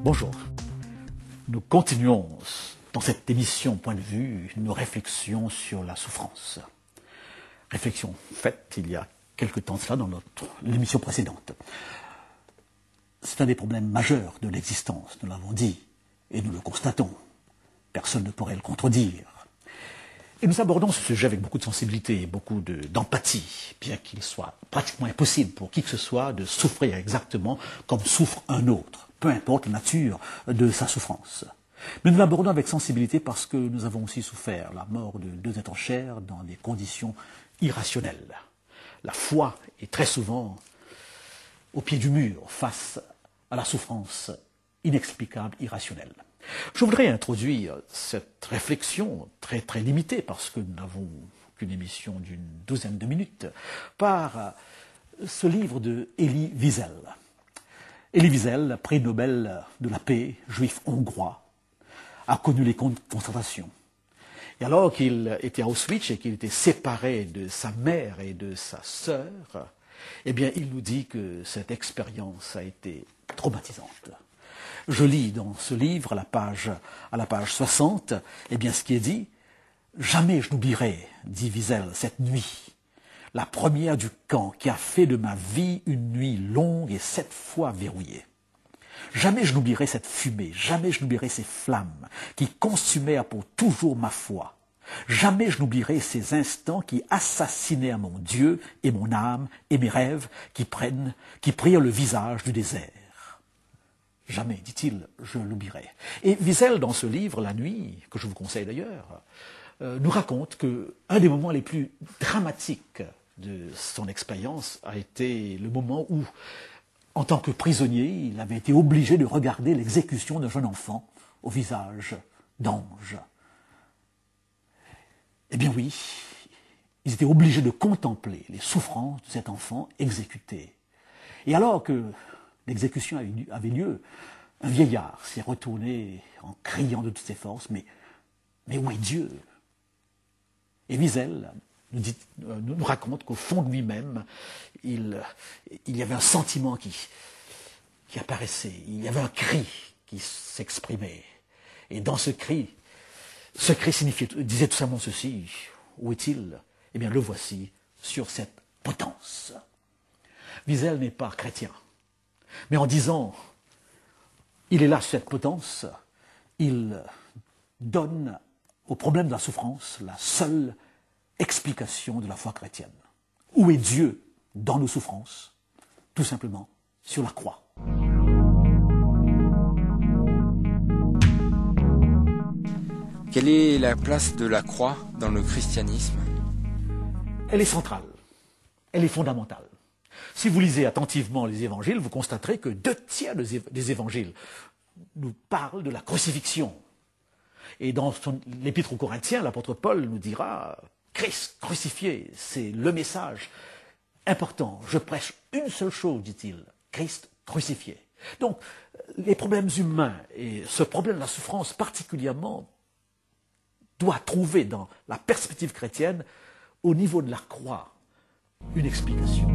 Bonjour. Nous continuons dans cette émission Point de vue nos réflexions sur la souffrance. Réflexion faite il y a quelque temps de cela dans l'émission précédente. C'est un des problèmes majeurs de l'existence, nous l'avons dit, et nous le constatons. Personne ne pourrait le contredire. Et nous abordons ce sujet avec beaucoup de sensibilité et beaucoup d'empathie, bien qu'il soit pratiquement impossible pour qui que ce soit de souffrir exactement comme souffre un autre, peu importe la nature de sa souffrance. Mais nous l'abordons avec sensibilité parce que nous avons aussi souffert la mort de deux êtres chers dans des conditions irrationnelles. La foi est très souvent au pied du mur face à la souffrance inexplicable, irrationnelle. Je voudrais introduire cette réflexion très très limitée, parce que nous n'avons qu'une émission d'une douzaine de minutes, par ce livre de Elie Wiesel. Elie Wiesel, prix Nobel de la paix, juif hongrois, a connu les camps de concentration. Et alors qu'il était à Auschwitz et qu'il était séparé de sa mère et de sa sœur, eh bien, il nous dit que cette expérience a été traumatisante. Je lis dans ce livre, à la page 60, eh bien, ce qui est dit. « Jamais je n'oublierai, dit Wiesel, cette nuit, la première du camp qui a fait de ma vie une nuit longue et 7 fois verrouillée. Jamais je n'oublierai cette fumée, jamais je n'oublierai ces flammes qui consumaient pour toujours ma foi. Jamais je n'oublierai ces instants qui assassinaient mon Dieu et mon âme et mes rêves qui prirent le visage du désert. Jamais, dit-il, je l'oublierai. » Et Wiesel, dans ce livre, La Nuit, que je vous conseille d'ailleurs, nous raconte qu'un des moments les plus dramatiques de son expérience a été le moment où, en tant que prisonnier, il avait été obligé de regarder l'exécution d'un jeune enfant au visage d'ange. Eh bien oui, ils étaient obligés de contempler les souffrances de cet enfant exécuté. Et alors que l'exécution avait lieu, un vieillard s'est retourné en criant de toutes ses forces, mais où est Dieu? Et Wiesel nous raconte qu'au fond de lui-même, il y avait un sentiment qui apparaissait, il y avait un cri qui s'exprimait. Et dans ce cri disait tout simplement ceci: où est-il? Eh bien, le voici sur cette potence. Wiesel n'est pas chrétien. Mais en disant « il est là sur cette potence », il donne au problème de la souffrance la seule explication de la foi chrétienne. Où est Dieu dans nos souffrances? Tout simplement sur la croix. Quelle est la place de la croix dans le christianisme? Elle est centrale, elle est fondamentale. Si vous lisez attentivement les évangiles, vous constaterez que 2/3 des évangiles nous parlent de la crucifixion. Et dans l'épître aux Corinthiens, l'apôtre Paul nous dira « Christ crucifié, c'est le message important. Je prêche une seule chose, dit-il, Christ crucifié. » Donc, les problèmes humains, et ce problème de la souffrance particulièrement, doit trouver dans la perspective chrétienne, au niveau de la croix, une explication.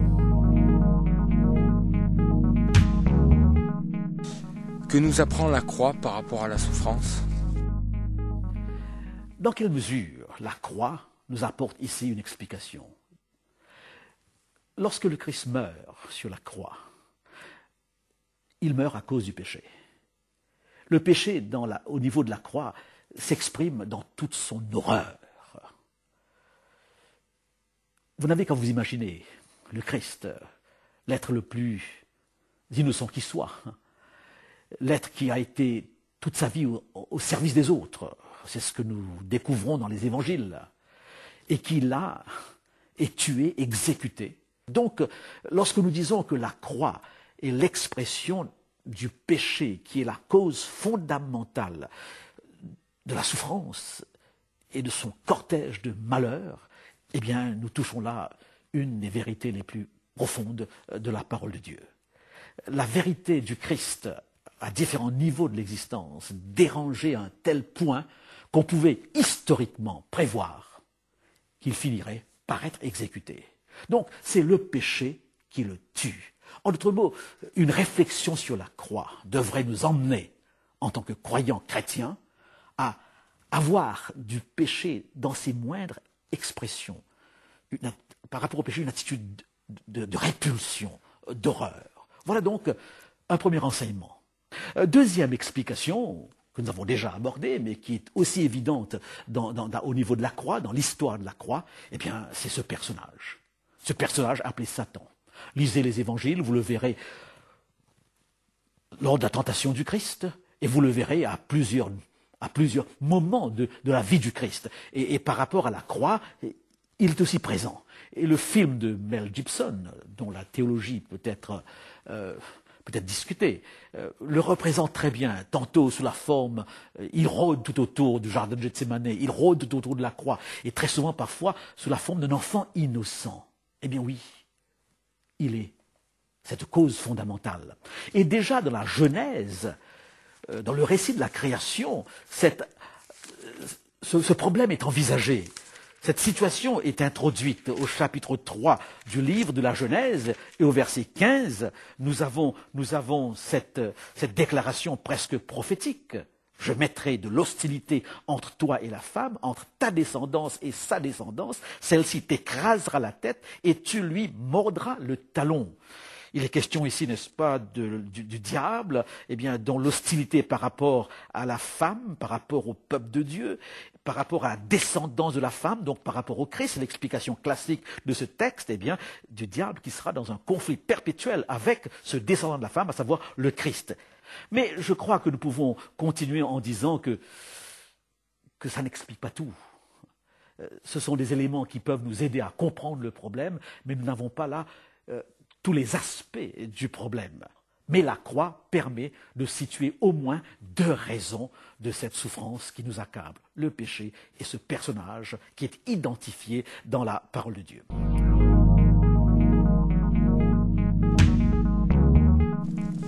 Que nous apprend la croix par rapport à la souffrance? Dans quelle mesure la croix nous apporte ici une explication? Lorsque le Christ meurt sur la croix, il meurt à cause du péché. Le péché, au niveau de la croix, s'exprime dans toute son horreur. Vous n'avez qu'à vous imaginer le Christ, l'être le plus innocent qui soit, l'être qui a été toute sa vie au service des autres, c'est ce que nous découvrons dans les évangiles, et qui là est tué, exécuté. Donc, lorsque nous disons que la croix est l'expression du péché, qui est la cause fondamentale de la souffrance et de son cortège de malheurs, eh bien, nous touchons là une des vérités les plus profondes de la parole de Dieu. La vérité du Christ à différents niveaux de l'existence dérangeait à un tel point qu'on pouvait historiquement prévoir qu'il finirait par être exécuté. Donc, c'est le péché qui le tue. En d'autres mots, une réflexion sur la croix devrait nous emmener en tant que croyant chrétien, à avoir du péché dans ses moindres expressions. Par rapport au péché, une attitude de répulsion, d'horreur. Voilà donc un premier enseignement. Deuxième explication, que nous avons déjà abordée, mais qui est aussi évidente au niveau de la croix, dans l'histoire de la croix, eh bien, c'est ce personnage. Ce personnage appelé Satan. Lisez les évangiles, vous le verrez lors de la tentation du Christ, et vous le verrez à plusieurs moments de la vie du Christ. Et par rapport à la croix, il est aussi présent. Et le film de Mel Gibson, dont la théologie peut être discutée, le représente très bien, tantôt sous la forme, il rôde tout autour du jardin de Gethsémane, il rôde tout autour de la croix, et très souvent parfois sous la forme d'un enfant innocent. Eh bien oui, il est cette cause fondamentale. Et déjà dans la Genèse, dans le récit de la création, ce problème est envisagé. Cette situation est introduite au chapitre 3 du livre de la Genèse, et au verset 15, nous avons cette déclaration presque prophétique. Je mettrai de l'hostilité entre toi et la femme, entre ta descendance et sa descendance. Celle-ci t'écrasera la tête et tu lui mordras le talon. Il est question ici, n'est-ce pas, du diable, eh bien, dont l'hostilité par rapport à la femme, par rapport au peuple de Dieu, par rapport à la descendance de la femme, donc par rapport au Christ. C'est l'explication classique de ce texte, eh bien, du diable qui sera dans un conflit perpétuel avec ce descendant de la femme, à savoir le Christ. Mais je crois que nous pouvons continuer en disant que ça n'explique pas tout. Ce sont des éléments qui peuvent nous aider à comprendre le problème, mais nous n'avons pas là tous les aspects du problème. Mais la croix permet de situer au moins deux raisons de cette souffrance qui nous accable, le péché et ce personnage qui est identifié dans la parole de Dieu.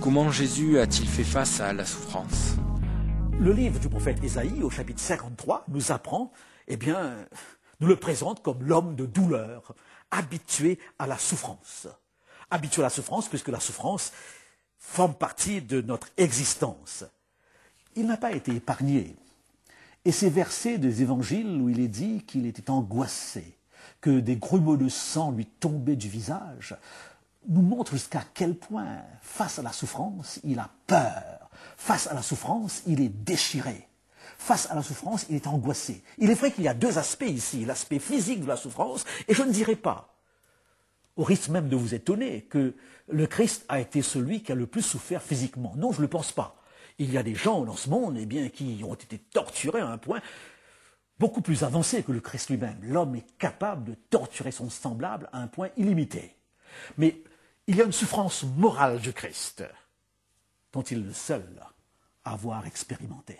Comment Jésus a-t-il fait face à la souffrance? Le livre du prophète Ésaïe, au chapitre 53, nous apprend, nous le présente comme l'homme de douleur, habitué à la souffrance. Habitué à la souffrance, puisque la souffrance forme partie de notre existence. Il n'a pas été épargné. Et ces versets des évangiles où il est dit qu'il était angoissé, que des grumeaux de sang lui tombaient du visage, nous montrent jusqu'à quel point, face à la souffrance, il a peur. Face à la souffrance, il est déchiré. Face à la souffrance, il est angoissé. Il est vrai qu'il y a deux aspects ici, l'aspect physique de la souffrance, et je ne dirais pas, au risque même de vous étonner, que le Christ a été celui qui a le plus souffert physiquement. Non, je ne le pense pas. Il y a des gens dans ce monde qui ont été torturés à un point beaucoup plus avancé que le Christ lui-même. L'homme est capable de torturer son semblable à un point illimité. Mais il y a une souffrance morale du Christ dont il est le seul à avoir expérimenté.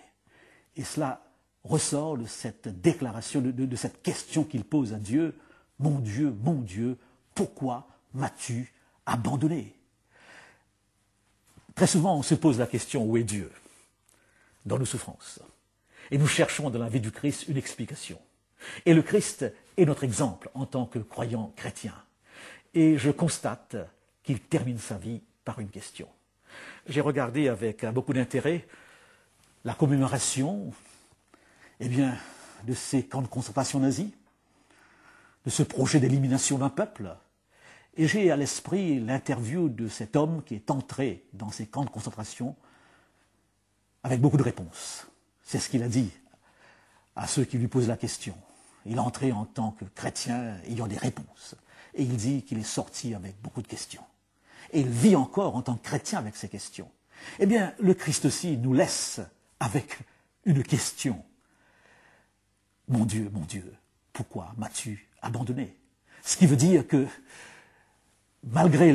Et cela ressort de cette déclaration, de cette question qu'il pose à Dieu, « Mon Dieu, pourquoi m'as-tu abandonné ?» Très souvent, on se pose la question, où est Dieu dans nos souffrances? Et nous cherchons dans la vie du Christ une explication. Et le Christ est notre exemple en tant que croyant chrétien. Et je constate qu'il termine sa vie par une question. J'ai regardé avec beaucoup d'intérêt la commémoration de ces camps de concentration nazis, de ce projet d'élimination d'un peuple. Et j'ai à l'esprit l'interview de cet homme qui est entré dans ces camps de concentration avec beaucoup de réponses. C'est ce qu'il a dit à ceux qui lui posent la question. Il est entré en tant que chrétien ayant des réponses. Et il dit qu'il est sorti avec beaucoup de questions. Et il vit encore en tant que chrétien avec ces questions. Eh bien, le Christ aussi nous laisse avec une question. Mon Dieu, pourquoi m'as-tu abandonné? Ce qui veut dire que, malgré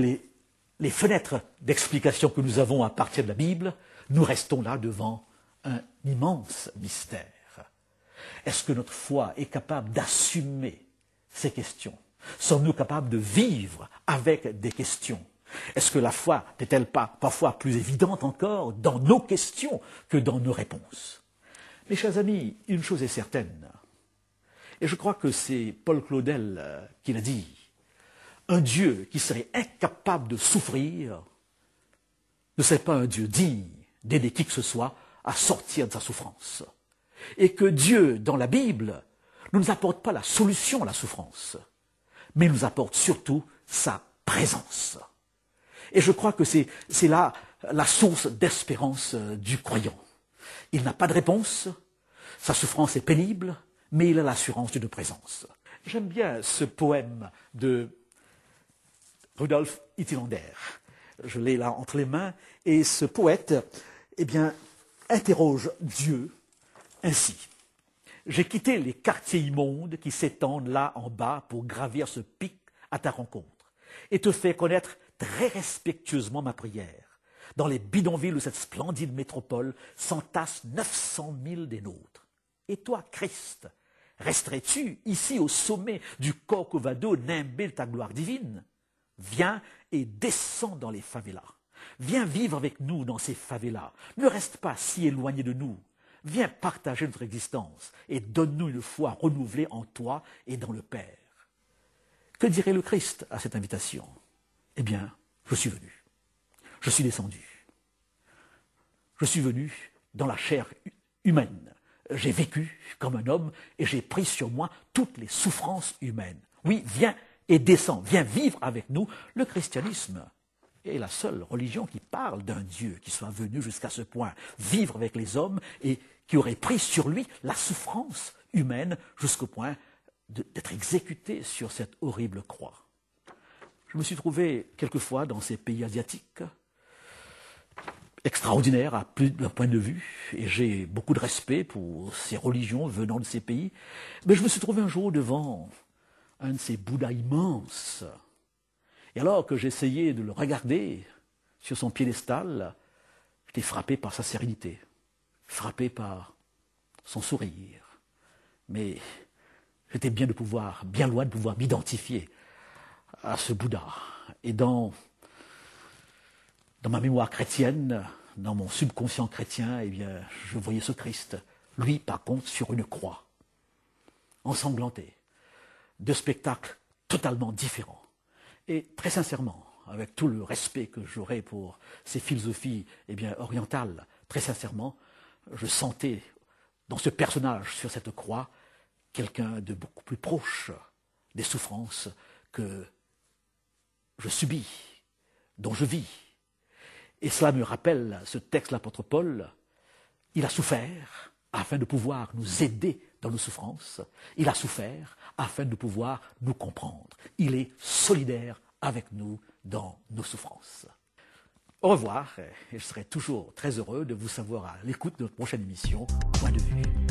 les fenêtres d'explication que nous avons à partir de la Bible, nous restons là devant un immense mystère. Est-ce que notre foi est capable d'assumer ces questions? Sommes-nous capables de vivre avec des questions? Est-ce que la foi n'est-elle pas parfois plus évidente encore dans nos questions que dans nos réponses? Mes chers amis, une chose est certaine, et je crois que c'est Paul Claudel qui l'a dit, un Dieu qui serait incapable de souffrir ne serait pas un Dieu digne d'aider qui que ce soit à sortir de sa souffrance. Et que Dieu, dans la Bible, ne nous apporte pas la solution à la souffrance, mais nous apporte surtout sa présence. Et je crois que c'est là la source d'espérance du croyant. Il n'a pas de réponse, sa souffrance est pénible, mais il a l'assurance d'une présence. J'aime bien ce poème de Rudolf Ittilander. Je l'ai là entre les mains, et ce poète, interroge Dieu ainsi. J'ai quitté les quartiers immondes qui s'étendent là en bas pour gravir ce pic à ta rencontre et te faire connaître très respectueusement ma prière. Dans les bidonvilles de cette splendide métropole s'entassent 900 000 des nôtres. Et toi, Christ, resterais-tu ici au sommet du Corcovado nimbé de ta gloire divine? Viens et descends dans les favelas. Viens vivre avec nous dans ces favelas. Ne reste pas si éloigné de nous. Viens partager notre existence et donne-nous une foi renouvelée en toi et dans le Père. Que dirait le Christ à cette invitation? Eh bien, je suis venu. Je suis descendu. Je suis venu dans la chair humaine. J'ai vécu comme un homme et j'ai pris sur moi toutes les souffrances humaines. Oui, viens et descends, viens vivre avec nous. Le christianisme est la seule religion qui parle d'un Dieu qui soit venu jusqu'à ce point, vivre avec les hommes et qui aurait pris sur lui la souffrance humaine jusqu'au point d'être exécuté sur cette horrible croix. Je me suis trouvé quelquefois dans ces pays asiatiques, extraordinaires à plus d'un point de vue, et j'ai beaucoup de respect pour ces religions venant de ces pays, mais je me suis trouvé un jour devant un de ces Bouddhas immenses. Et alors que j'essayais de le regarder sur son piédestal, j'étais frappé par sa sérénité, frappé par son sourire. Mais j'étais bien loin de pouvoir m'identifier à ce Bouddha. Et dans ma mémoire chrétienne, dans mon subconscient chrétien, je voyais ce Christ, lui par contre sur une croix, ensanglanté, de spectacles totalement différents. Et très sincèrement, avec tout le respect que j'aurais pour ces philosophies orientales, très sincèrement, je sentais dans ce personnage sur cette croix quelqu'un de beaucoup plus proche des souffrances que je subis, dont je vis. Et cela me rappelle ce texte de l'apôtre Paul. Il a souffert afin de pouvoir nous aider dans nos souffrances. Il a souffert afin de pouvoir nous comprendre. Il est solidaire avec nous dans nos souffrances. Au revoir, et je serai toujours très heureux de vous savoir à l'écoute de notre prochaine émission, Point de vue.